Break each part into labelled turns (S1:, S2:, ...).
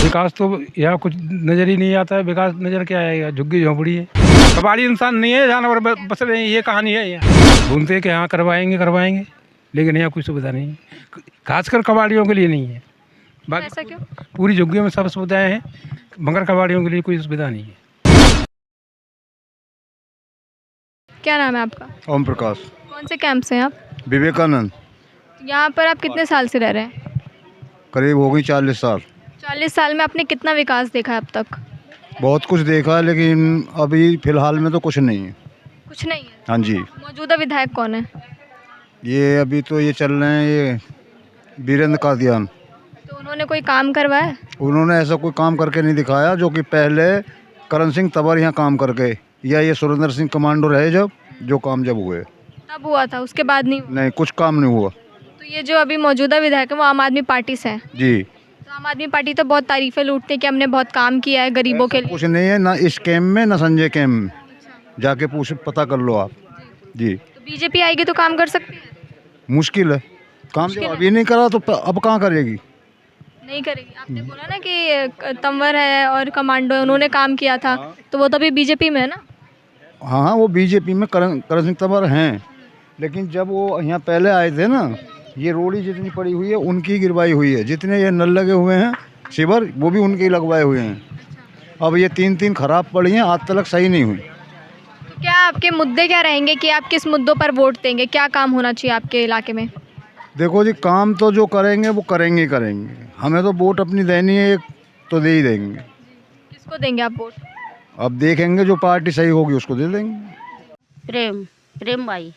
S1: विकास तो यहाँ कुछ नज़र ही नहीं आता है। विकास नज़र क्या आएगा, झुग्गी झोंपड़ी है, कबाड़ी इंसान नहीं है, जानवर बस रहे हैं, ये कहानी है। यहाँ घूमते कि हाँ करवाएंगे, लेकिन यहाँ कोई सुविधा नहीं है, खासकर कबाड़ियों के लिए नहीं है। बाकी
S2: ऐसा क्यों?
S1: पूरी झुग्गियों में सब सुविधाएं हैं, मगर कबाड़ियों के लिए कोई सुविधा नहीं है।
S2: क्या नाम है आपका?
S3: ओम प्रकाश।
S2: कौन से कैंप से हैं आप?
S3: विवेकानंद।
S2: यहाँ पर आप कितने साल से रह रहे हैं?
S3: करीब हो गई 40 साल।
S2: 40 साल में आपने कितना विकास देखा है अब तक?
S3: बहुत कुछ देखा, लेकिन अभी फ़िलहाल में तो कुछ नहीं है।
S2: कुछ नहीं है।
S3: हाँ जी,
S2: मौजूदा विधायक कौन है?
S3: ये अभी तो ये चल रहे हैं, ये वीरेंद्र कादियान।
S2: तो उन्होंने कोई काम करवाया है?
S3: उन्होंने ऐसा कोई काम करके नहीं दिखाया, जो कि पहले करण सिंह तंवर यहाँ काम करके, या ये सुरेंद्र सिंह कमांडो रहे जो काम जब हुए।
S2: तब हुआ था, उसके बाद नहीं हुआ।
S3: नहीं, कुछ काम नहीं हुआ।
S2: तो ये जो अभी मौजूदा विधायक है वो आम आदमी पार्टी से है।
S3: जी,
S2: तो आम आदमी पार्टी तो बहुत तारीफें लूटते हैं कि हमने बहुत काम किया है गरीबों के लिए।
S3: कुछ नहीं है, ना इस कैम्प में ना संजय कैम्प में, जाके पता कर लो आप। जी,
S2: तो बीजेपी आएगी तो काम कर सकती है?
S3: मुश्किल है काम,
S2: मुश्किल
S3: जब
S2: है।
S3: अभी नहीं करा तो अब कहाँ करेगी।
S2: नहीं करेगी। आपने बोला ना कि तंवर है और कमांडो है, उन्होंने काम किया था, तो वो तो अभी बीजेपी में है ना।
S3: हाँ, वो बीजेपी में करण सिंह तंवर हैं, लेकिन जब वो यहाँ पहले आए थे ना, ये रोड़ी जितनी पड़ी हुई है उनकी गिरवाई हुई है, जितने ये नल लगे हुए हैं शिवर, वो भी उनके ही लगवाए हुए हैं। अब ये 3 खराब पड़ी हैं, आज तक सही नहीं हुई।
S2: तो क्या आपके मुद्दे क्या रहेंगे कि आप किस मुद्दों पर वोट देंगे? क्या काम होना चाहिए आपके इलाके में?
S3: देखो जी, काम तो जो करेंगे वो करेंगे ही करेंगे, हमें तो वोट अपनी देनी है, एक तो दे ही देंगे।
S2: किसको देंगे आप वोट?
S3: अब देखेंगे, जो पार्टी सही होगी उसको दे देंगे।
S4: प्रेम भाई।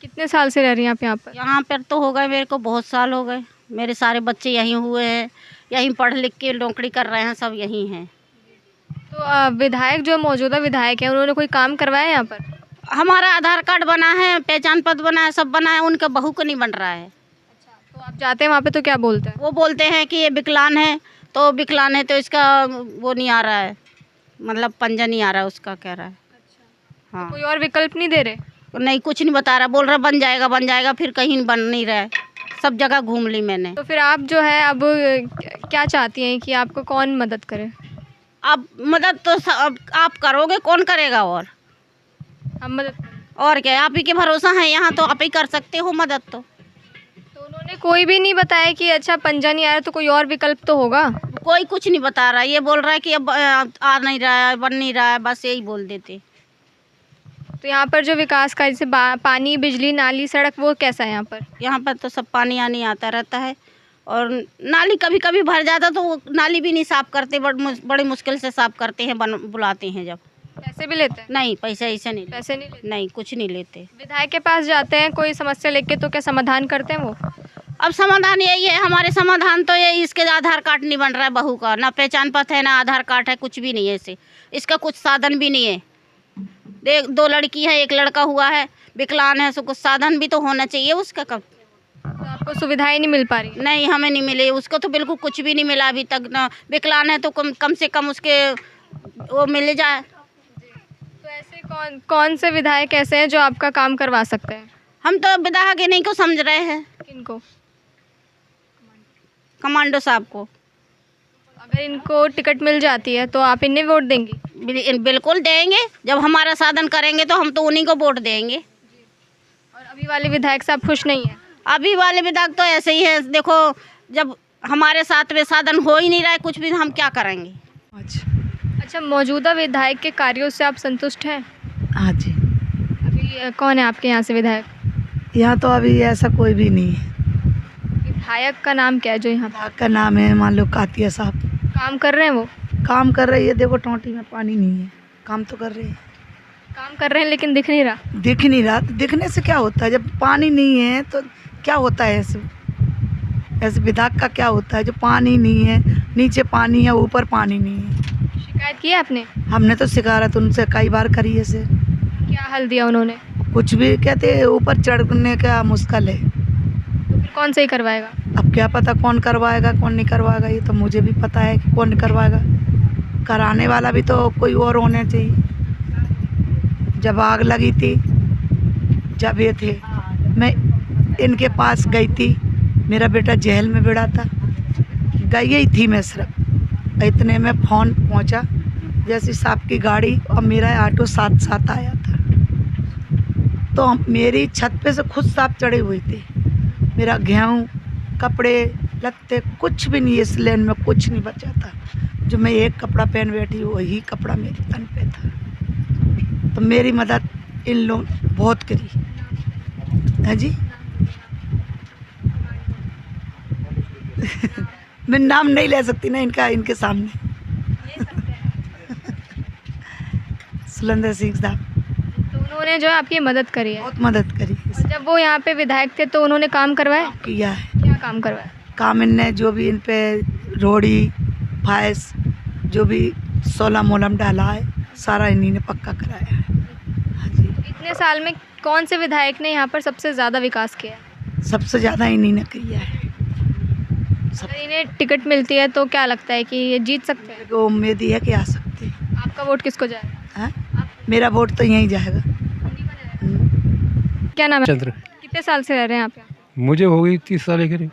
S2: कितने साल से रह रही हैं आप यहाँ पर?
S4: यहाँ पर तो हो गए, मेरे को बहुत साल हो गए। मेरे सारे बच्चे यहीं हुए हैं, यहीं पढ़ लिख के नौकरी कर रहे हैं, सब यहीं हैं।
S2: तो विधायक जो मौजूदा विधायक है उन्होंने कोई काम करवाया है यहाँ पर?
S4: हमारा आधार कार्ड बना है, पहचान पत्र बना है, सब बना है, उनका बहू को नहीं बन रहा है।
S2: तो आप जाते हैं वहाँ पे तो क्या बोलते हैं?
S4: वो बोलते हैं कि ये विकलांग है, तो विकलांग है तो इसका वो नहीं आ रहा है, मतलब पंजा नहीं आ रहा है उसका, कह रहा है। हाँ,
S2: कोई और विकल्प नहीं दे रहे?
S4: नहीं, कुछ नहीं बता रहा, बोल रहा बन जाएगा, फिर कहीं बन नहीं रहा है, सब जगह घूम ली मैंने।
S2: तो फिर आप जो है अब क्या चाहती हैं कि आपको कौन मदद करे?
S4: अब मदद तो आप करोगे, कौन करेगा? और
S2: हम मदद
S4: और क्या, आप ही के भरोसा है यहाँ, तो आप ही कर सकते हो मदद। तो
S2: उन्होंने कोई भी नहीं बताया कि अच्छा पंजा नहीं आ रहा तो कोई और विकल्प तो होगा?
S4: कोई कुछ नहीं बता रहा, ये बोल रहा है कि अब आ नहीं रहा है, बन नहीं रहा है, बस यही बोल देते।
S2: तो यहाँ पर जो विकास कार्य जैसे पानी, बिजली, नाली, सड़क, वो कैसा है यहाँ पर?
S4: यहाँ पर तो सब पानी आनी आता रहता है, और नाली कभी कभी भर जाता तो वो नाली भी नहीं साफ़ करते, बड़ी मुश्किल से साफ़ करते हैं, बुलाते हैं जब।
S2: पैसे भी लेते हैं?
S4: नहीं, पैसे ऐसे नहीं,
S2: पैसे नहीं लेते?
S4: नहीं, कुछ नहीं लेते।
S2: विधायक के पास जाते हैं कोई समस्या लेके तो क्या समाधान करते हैं वो?
S4: अब समाधान यही है, हमारे समाधान तो ये, इसके आधार कार्ड नहीं बन रहा है बहू का, ना पहचान पत्र है, ना आधार कार्ड है, कुछ भी नहीं है इसे, इसका कुछ साधन भी नहीं है। देख, 2 लड़की है, 1 लड़का हुआ है, विकलांग है, सो कुछ साधन भी तो होना चाहिए उसका। कब
S2: तो आपको सुविधाएं नहीं मिल पा रही?
S4: नहीं, हमें नहीं मिले, उसको तो बिल्कुल कुछ भी नहीं मिला अभी तक ना। विकलांग है तो कम से कम उसके वो मिल जाए।
S2: तो ऐसे कौन से विधायक ऐसे हैं जो आपका काम करवा सकते हैं?
S4: हम तो विधायक नहीं को समझ रहे हैं।
S2: किनको?
S4: कमांडो साहब को।
S2: अगर इनको टिकट मिल जाती है तो आप इन्हें वोट देंगी?
S4: बिल्कुल देंगे, जब हमारा साधन करेंगे तो हम तो उन्हीं को वोट देंगे।
S2: और अभी वाले विधायक साहब खुश नहीं है?
S4: अभी वाले विधायक तो ऐसे ही है, देखो जब हमारे साथ में साधन हो ही नहीं रहा है कुछ भी, हम क्या करेंगे।
S2: अच्छा, मौजूदा विधायक के कार्यों से आप संतुष्ट हैं?
S5: हाँ जी।
S2: अभी कौन है आपके यहाँ से विधायक?
S5: यहाँ तो अभी ऐसा कोई भी नहीं है।
S2: विधायक का नाम क्या है जो यहाँ
S5: विधायक का नाम है, मान लो कातिया साहब।
S2: काम कर रहे हैं वो?
S5: काम कर रही है, देखो टोंटी में पानी नहीं है, काम तो कर रही है।
S2: काम कर रहे हैं लेकिन दिख नहीं रहा।
S5: दिख नहीं रहा तो दिखने से क्या होता है, जब पानी नहीं है तो क्या होता है? ऐसे विधायक का क्या होता है, जो पानी नहीं है, नीचे पानी है, ऊपर पानी नहीं है।
S2: शिकायत की है आपने?
S5: हमने तो शिकायत उनसे कई बार करी है सर।
S2: क्या हल दिया उन्होंने?
S5: कुछ भी, कहते हैं ऊपर चढ़ने का मुश्किल है।
S2: तो फिर कौन सही करवाएगा?
S5: अब क्या पता कौन करवाएगा कौन नहीं करवाएगा, ये तो मुझे भी पता है कि कौन करवाएगा। कराने वाला भी तो कोई और होना चाहिए। जब आग लगी थी, जब ये थे, मैं इनके पास गई थी, मेरा बेटा जेल में बिड़ा था, गई ही थी मैं सिर्फ, इतने में फ़ोन पहुंचा, जैसे साहब की गाड़ी और मेरा ऑटो साथ साथ आया था। तो मेरी छत पे से खुद साहब चढ़े हुए थे। मेरा गेहूँ, कपड़े लत्ते कुछ भी नहीं, इस लेन में कुछ नहीं बचा था। जो मैं एक कपड़ा पहन बैठी वही कपड़ा मेरे तन पे था। तो मेरी मदद इन लोग बहुत करी है जी। मैं नाम नहीं ले सकती ना इनका, इनके सामने। सुलेंद्र सिंह साहब
S2: तो उन्होंने जो है आपकी मदद करी है।
S5: बहुत मदद करी।
S2: जब वो यहाँ पे विधायक थे तो उन्होंने काम करवाया?
S5: किया है
S2: क्या काम करवाया?
S5: काम इनने जो भी इन पे रोड़ी फाइस जो भी सोलह मोलम डाला है सारा इन्हीं ने पक्का कराया है। हाँ जी,
S2: इतने साल में कौन से विधायक ने यहाँ पर सबसे ज़्यादा विकास किया है?
S5: सबसे ज़्यादा इन्हीं ने किया है।
S2: अगर इन्हें टिकट मिलती है तो क्या लगता है कि ये जीत सकते हैं?
S5: को उम्मीद ही है कि आ सकते हैं।
S2: आपका वोट किसको जाएगा?
S5: हाँ? मेरा वोट तो यहीं जाएगा।
S2: क्या नाम है?
S1: चंद्र।
S2: कितने साल से रह रहे हैं आप यहाँ?
S1: मुझे हो गई 30 साल के करीब।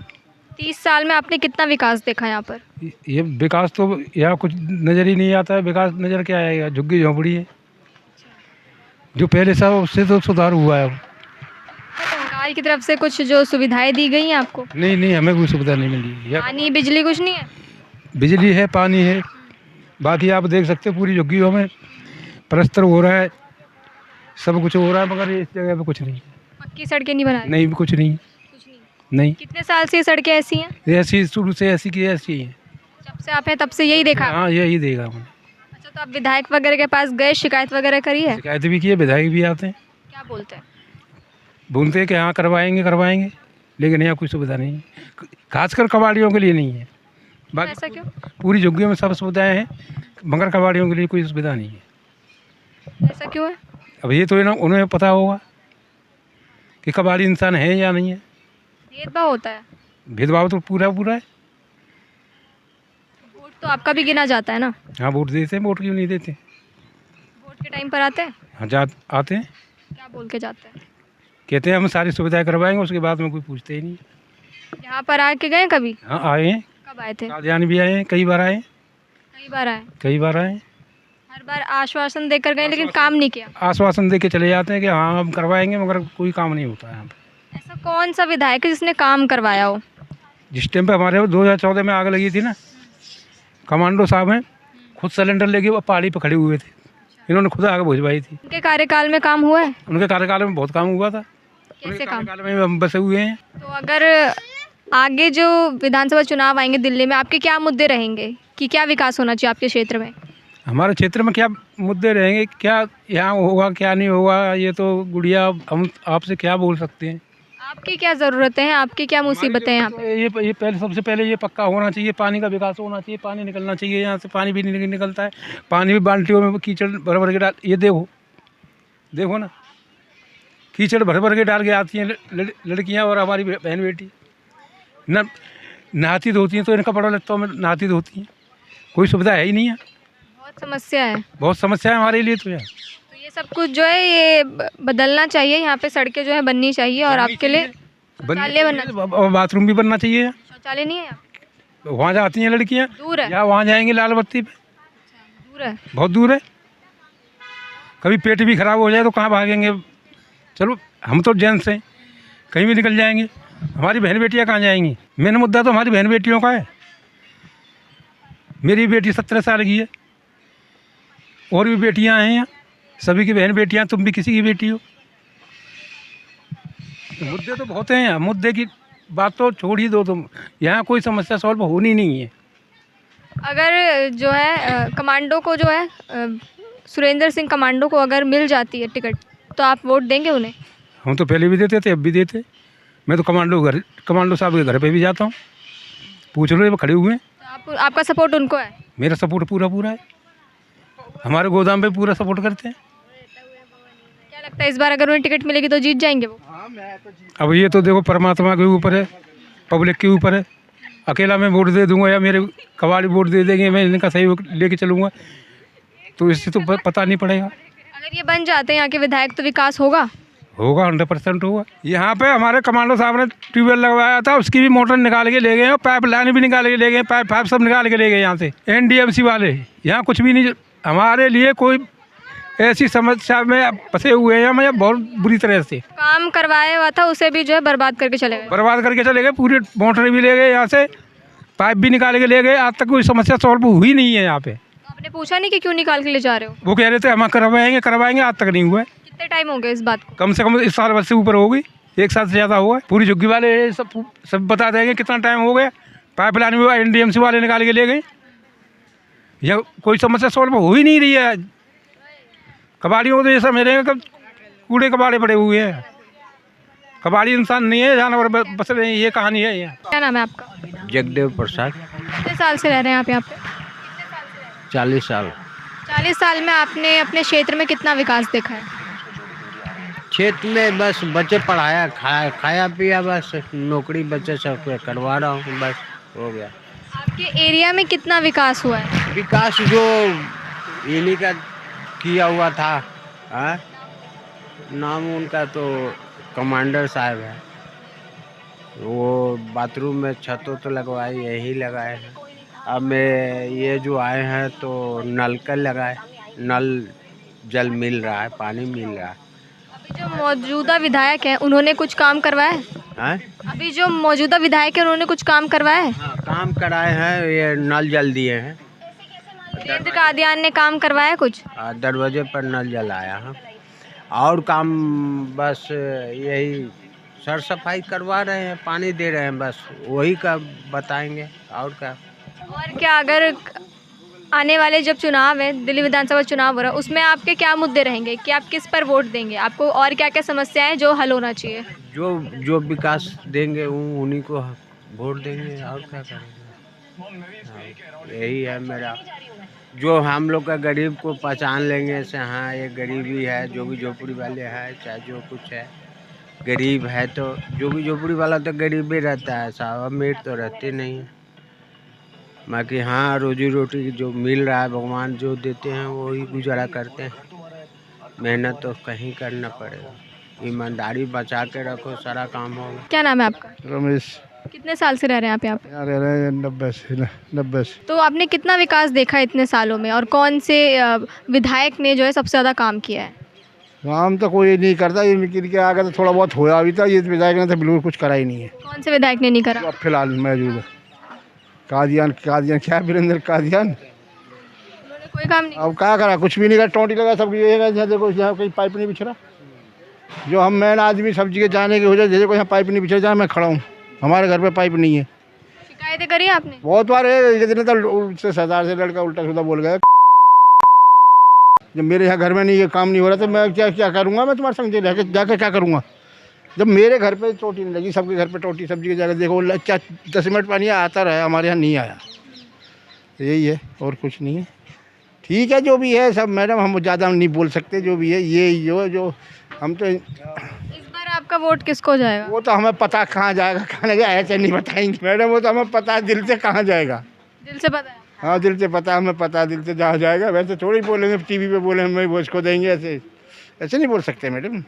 S2: 30 साल में आपने कितना विकास देखा यहाँ पर?
S1: ये विकास तो यहाँ कुछ नज़र ही नहीं आता है। विकास नज़र क्या आएगा, झुग्गी झोंपड़ी है। जो पहले था उससे तो सुधार हुआ है।
S2: सरकार की तरफ से कुछ जो सुविधाएं दी गई हैं आपको?
S1: नहीं नहीं, हमें कोई सुविधा नहीं मिली है।
S2: पानी बिजली कुछ नहीं है?
S1: बिजली है, पानी है, बाकी आप देख सकते हैं पूरी झुग्गियों में प्लस्तर हो रहा है, सब कुछ हो रहा है, मगर इस जगह पे कुछ नहीं।
S2: पक्की सड़कें नहीं बना रही?
S1: नहीं, कुछ नहीं।
S2: कुछ नहीं।
S1: नहीं,
S2: कितने साल से ये सड़कें ऐसी हैं?
S1: ये ऐसी शुरू से ऐसी की ऐसी है।
S2: जब से आप हैं तब से यही देखा?
S1: हाँ, यही देगा हमने।
S2: अच्छा, तो आप विधायक वगैरह के पास गए, शिकायत वगैरह करी है?
S1: शिकायत भी की है, विधायक भी आते हैं,
S2: क्या बोलते हैं?
S1: बोलते हैं कि हाँ करवाएंगे करवाएंगे, लेकिन यहाँ कोई सुविधा नहीं है। खासकर कबाड़ियों के लिए नहीं है। बाकी
S2: ऐसा क्यों?
S1: पूरी झुग्गियों में सब सुविधाएं हैं, मगर कबाड़ियों के लिए कोई सुविधा नहीं है।
S2: ऐसा क्यों है?
S1: अब ये तो उन्हें पता होगा कि कबाड़ी इंसान है या नहीं है।
S2: भेदभाव होता है?
S1: भेदभाव तो पूरा पूरा है।
S2: वोट तो आपका भी गिना जाता है ना?
S1: हाँ, वोट देते हैं, वोट क्यों नहीं देते।
S2: वोट के टाइम पर आते हैं?
S1: हाँ, आते हैं,
S2: क्या बोल के जाते हैं?
S1: कहते हैं हम सारी सुविधाएं करवाएंगे, उसके बाद में कोई पूछते ही नहीं।
S2: यहाँ पर आके गए कभी?
S1: हाँ, आए हैं,
S2: कब आए थे?
S1: कादियानी भी आए हैं, कई बार आए हैं,
S2: कई बार आए?
S1: कई बार आए हैं।
S2: हर बार आश्वासन देकर गए लेकिन काम नहीं किया?
S1: आश्वासन दे के चले जाते हैं कि हाँ हम करवाएंगे, मगर कोई काम नहीं होता है यहाँ पे।
S2: ऐसा कौन सा विधायक है जिसने काम करवाया हो?
S1: जिस टाइम पे हमारे 2014 में आग लगी थी ना, कमांडो साहब हैं, खुद सिलेंडर लेके वो पहाड़ी पर खड़े हुए थे, इन्होंने खुद आग बुझवाई थी।
S2: उनके कार्यकाल में काम हुआ है?
S1: उनके कार्यकाल में बहुत काम हुआ था।
S2: कैसे
S1: उनके
S2: काम?
S1: कार्यकाल में हम बसे हुए हैं।
S2: तो अगर आगे जो विधानसभा चुनाव आएंगे दिल्ली में, आपके क्या मुद्दे रहेंगे कि क्या विकास होना चाहिए आपके क्षेत्र में?
S1: हमारे क्षेत्र में क्या मुद्दे रहेंगे, क्या यहाँ होगा क्या नहीं होगा, ये तो गुड़िया हम आपसे क्या बोल सकते हैं।
S2: आपकी क्या ज़रूरतें हैं, आपकी क्या मुसीबतें हैं यहाँ
S1: तो
S2: पे?
S1: ये पहले सबसे पहले ये पक्का होना चाहिए, पानी का विकास होना चाहिए, पानी निकलना चाहिए यहाँ से। पानी भी नहीं निकलता है, पानी भी बाल्टियों में कीचड़ भर भर के डाल, ये देखो ना, कीचड़ भर भर के डाल के आती हैं लड़कियाँ और हमारी बहन बेटी न नहाती धोती हैं, तो इन कपड़ों लत्तों में नहाती धोती हैं। कोई सुविधा है ही नहीं है,
S2: बहुत समस्या है।
S1: बहुत समस्या है हमारे लिए तो यार।
S2: तो ये सब कुछ जो है ये बदलना चाहिए, यहाँ पे सड़कें जो है बननी चाहिए और आपके लिए शौचालय बनना,
S1: बाथरूम भी बनना चाहिए।
S2: शौचालय नहीं है यहाँ?
S1: वहाँ जाती हैं लड़कियाँ,
S2: दूर है?
S1: या वहाँ जाएंगे लाल बत्ती पे,
S2: दूर है?
S1: बहुत दूर है। कभी पेट भी खराब हो जाए तो कहाँ भागेंगे। चलो हम तो जेंट्स हैं, कहीं भी निकल जाएंगे, हमारी बहन बेटियाँ कहाँ जाएंगी। मेन मुद्दा तो हमारी बहन बेटियों का है। मेरी बेटी 17 साल की है, और भी बेटियाँ हैं यहाँ, सभी की बहन बेटियाँ, तुम भी किसी की बेटी हो। मुद्दे तो बहुत हैं यहाँ, मुद्दे की बात तो छोड़ ही दो तुम, यहाँ कोई समस्या सॉल्व होनी नहीं है।
S2: अगर जो है कमांडो को जो है सुरेंद्र सिंह कमांडो को अगर मिल जाती है टिकट तो आप वोट देंगे उन्हें?
S1: हम तो पहले भी देते थे, अब भी देते। मैं तो कमांडो साहब के घर पे भी जाता हूँ, पूछ लो, वो खड़े हुए हैं।
S2: तो आपका सपोर्ट उनको है?
S1: मेरा सपोर्ट पूरा है, हमारे गोदाम पे पूरा सपोर्ट करते हैं।
S2: क्या लगता है इस बार अगर उन्हें टिकट मिलेगी तो जीत जाएंगे वो?
S1: अब ये तो देखो परमात्मा के ऊपर है, पब्लिक के ऊपर है। अकेला मैं वोट दे दूंगा या मेरे कबाड़ी वोट दे देंगे, मैं इनका सहयोग लेके चलूँगा, तो इससे तो पता नहीं पड़ेगा।
S2: अगर ये बन जाते हैं यहाँ के विधायक तो विकास होगा?
S1: होगा 100% होगा। यहाँ पे हमारे कमांडो साहब ने ट्यूबवेल लगवाया था, उसकी भी मोटर निकाल के ले गए और पाइप लाइन भी निकाल के ले गए, पाइप फाइप सब निकाल के ले गए यहाँ से NDMC वाले। यहाँ कुछ भी नहीं, हमारे लिए कोई ऐसी समस्या में फंसे हुए हैं हम बहुत बुरी तरह से।
S2: काम करवाया हुआ था उसे भी जो है बर्बाद करके चले गए।
S1: बर्बाद करके चले गए, पूरी मोटर भी ले गए यहाँ से, पाइप भी निकाल के ले गए। आज तक कोई समस्या सॉल्व हुई नहीं है यहाँ पे।
S2: आपने पूछा नहीं कि क्यों निकाल के ले जा रहे हो?
S1: वो कह रहे थे हम करवाएंगे करवाएंगे, आज तक नहीं हुआ है।
S2: कितने टाइम हो गए इस बात को?
S1: कम से कम इस साल भर से ऊपर हो गई, 1 साल से ज़्यादा हुआ है। पूरी झुग्गी वाले सब बता देंगे कितना टाइम हो गया। पाइप लाइन में NDMC वाले निकाल के ले गए। यह कोई समस्या सॉल्व हो ही नहीं रही है। कबाड़ियों को तो ये समझ रहे हैं कि कूड़े कबाड़े पड़े हुए हैं। कबाड़ी इंसान नहीं है, जानवर बस रहे हैं, ये कहानी है यहाँ।
S2: क्या नाम है आपका?
S6: जगदेव प्रसाद।
S2: कितने साल से रह रहे हैं आप यहाँ पे?
S6: 40 साल।
S2: 40 साल में आपने अपने क्षेत्र में कितना विकास देखा है?
S6: क्षेत्र में बस बच्चे पढ़ाया, खाया पिया, बस नौकरी बच्चे सब करवा रहा हूँ, बस हो गया।
S2: आपके एरिया में कितना विकास हुआ है?
S6: विकास जो इन्हीं का किया हुआ था, हाँ? नाम उनका तो कमांडर साहब है। वो बाथरूम में छतों तो लगवाए, यही लगाए हैं। अब में ये जो आए हैं तो नल का लगाए, नल जल मिल रहा है, पानी मिल रहा है।
S2: अभी जो मौजूदा विधायक हैं उन्होंने कुछ काम करवाया है?
S6: हाँ?
S2: अभी जो मौजूदा विधायक हैं उन्होंने कुछ काम करवाया है?
S6: हाँ, काम कराए हैं, ये नल जल दिए हैं।
S2: केंद्र कादियान ने काम करवाया कुछ?
S6: दरवाजे पर नल जलाया है। और काम बस यही सर सफाई करवा रहे हैं, पानी दे रहे हैं, बस वही का बताएंगे और क्या।
S2: और क्या, अगर आने वाले जब चुनाव है, दिल्ली विधानसभा चुनाव हो रहा है, उसमें आपके क्या मुद्दे रहेंगे कि आप किस पर वोट देंगे? आपको और क्या क्या समस्याएं जो हल होना चाहिए?
S6: जो विकास देंगे उन्हीं को वोट देंगे और क्या करेंगे। हाँ, यही है मेरा। जो हम लोग का गरीब को पहचान लेंगे से हाँ ये गरीबी है, जो भी झोपड़ी वाले हैं, चाहे जो कुछ है, गरीब है तो जो भी झोपड़ी वाला तो गरीब ही रहता है साहब, अमीर तो रहते नहीं है। बाकी हाँ रोजी रोटी जो मिल रहा है, भगवान जो देते हैं वो ही गुजारा करते हैं। मेहनत तो कहीं करना पड़ेगा, ईमानदारी बचा के रखो, सारा काम होगा।
S2: क्या नाम है आपका?
S3: रमेश।
S2: कितने साल से रह रहे हैं आप यहाँ पे?
S3: यहाँ रह रहे हैं 90 से।
S2: तो आपने कितना विकास देखा है इतने सालों में, और कौन से विधायक ने जो है सबसे ज़्यादा काम किया है?
S3: काम तो कोई नहीं करता, ये किनके आगे तो थोड़ा बहुत होया भी था, ये विधायक ने तो बिल्कुल कुछ करा ही नहीं है।
S2: कौन से विधायक ने नहीं करा?
S3: अब फिलहाल मौजूद है कादियान क्या वीरेंद्र कादियान।
S2: उन्होंने कोई काम नहीं?
S3: अब क्या करा, कुछ भी नहीं करा, टोंटी लगा सब ये है। देखो यहाँ कहीं पाइप नहीं बिछ रहा, जो हम मेन आदमी सब्जी के जाने की हो जाए, देखो यहाँ पाइप नहीं बिछ रहा, जहाँ मैं खड़ा हूँ हमारे घर पे पाइप नहीं है।
S2: शिकायतें करी आपने?
S3: बहुत बार है, जितने तो सरदार से लड़का उल्टा सीधा बोल गया। जब मेरे यहाँ घर में नहीं ये काम नहीं हो रहा तो मैं क्या करूँगा, मैं तुम्हारे संग जाके क्या करूँगा। जब मेरे घर पे टोटी नहीं लगी, सबके घर पे टोटी सब्जी की जगह देखो 10 मिनट पानी आता रहा, हमारे यहाँ नहीं आया। यही है और कुछ नहीं है। ठीक है जो भी है सब मैडम, हम ज़्यादा नहीं बोल सकते, जो भी है ये जो हम तो।
S2: इस बार आपका वोट किसको जाएगा?
S3: वो तो हमें पता कहाँ जाएगा, कहाँ जाएगा ऐसे नहीं बताएंगे मैडम, वो तो हमें पता दिल से कहाँ जाएगा।
S2: दिल से पता है?
S3: हाँ दिल से पता, हमें पता दिल से जहाँ जाएगा। वैसे थोड़ी बोलेंगे टीवी पे बोले हम वो इसको देंगे, ऐसे नहीं बोल सकते मैडम।